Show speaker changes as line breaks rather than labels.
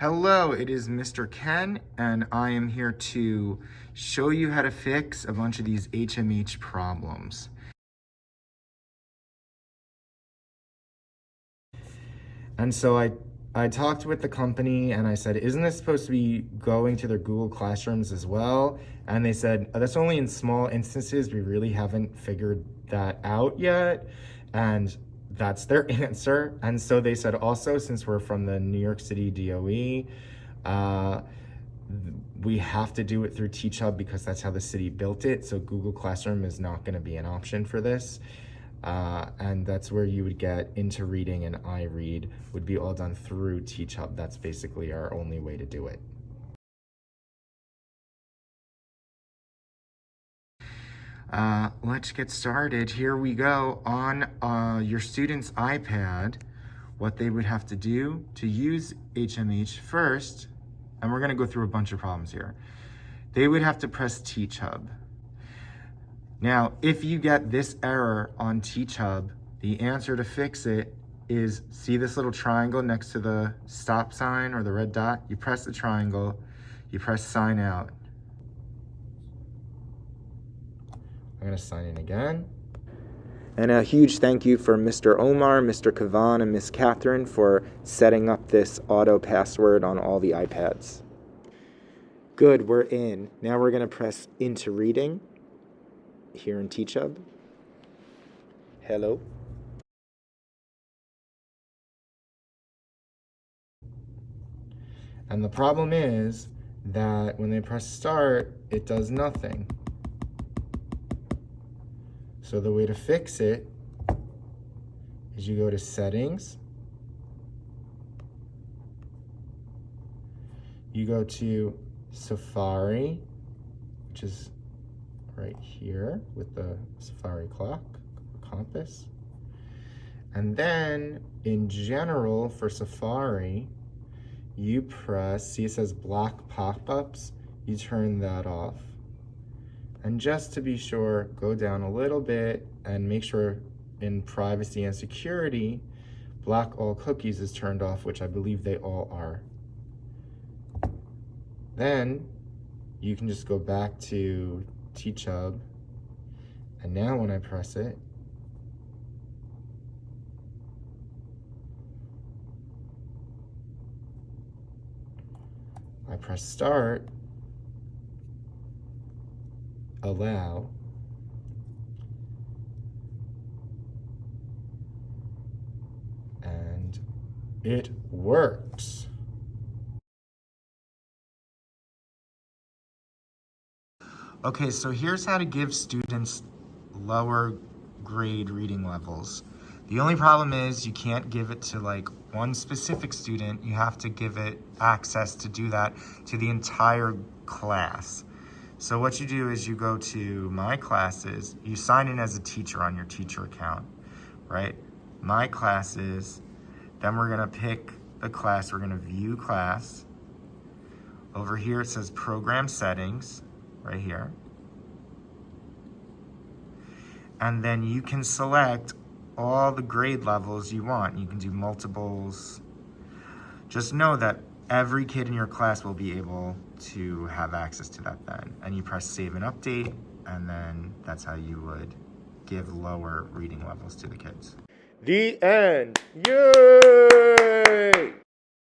Hello, it is Mr. Ken, and I am here to show you how to fix a bunch of these HMH problems. And so I talked with the company and I said, isn't this supposed to be going to their Google Classrooms as well? And they said, that's only in small instances. We really haven't figured that out yet. And that's their answer. And so they said also, since we're from the New York City DOE, we have to do it through TeachHub because that's how the city built it. So Google Classroom is not going to be an option for this. And that's where you would get Into Reading and iRead would be all done through TeachHub. That's basically our only way to do it. Let's get started. Here we go. On your student's iPad, what they would have to do to use HMH first, and we're going to go through a bunch of problems here. They would have to press TeachHub. Now, if you get this error on TeachHub, the answer to fix it is, see this little triangle next to the stop sign or the red dot? You press the triangle, you press sign out. I'm gonna sign in again. And a huge thank you for Mr. Omar, Mr. Kavan, and Miss Catherine for setting up this auto password on all the iPads. Good, we're in. Now we're gonna press Into Reading here in TeachHub. Hello. And the problem is that when they press start, it does nothing. So the way to fix it is you go to Settings, you go to Safari, which is right here with the Safari clock, compass. And then in general for Safari, you press, see it says block pop-ups, you turn that off. And just to be sure, go down a little bit and make sure in privacy and security, block all cookies is turned off, which I believe they all are. Then you can just go back to TeachHub, and now when I press it, I press start, allow, and it works. Okay, so here's how to give students lower grade reading levels. The only problem is you can't give it to like one specific student. You have to give it access to do that to the entire class. So what you do is you go to My Classes, you sign in as a teacher on your teacher account, right? My Classes, then we're gonna pick the class, we're gonna view class. Over here it says Program Settings, right here. And then you can select all the grade levels you want. You can do multiples. Just know that every kid in your class will be able to have access to that then. And you press save and update, and then that's how you would give lower reading levels to the kids. The end. Yay!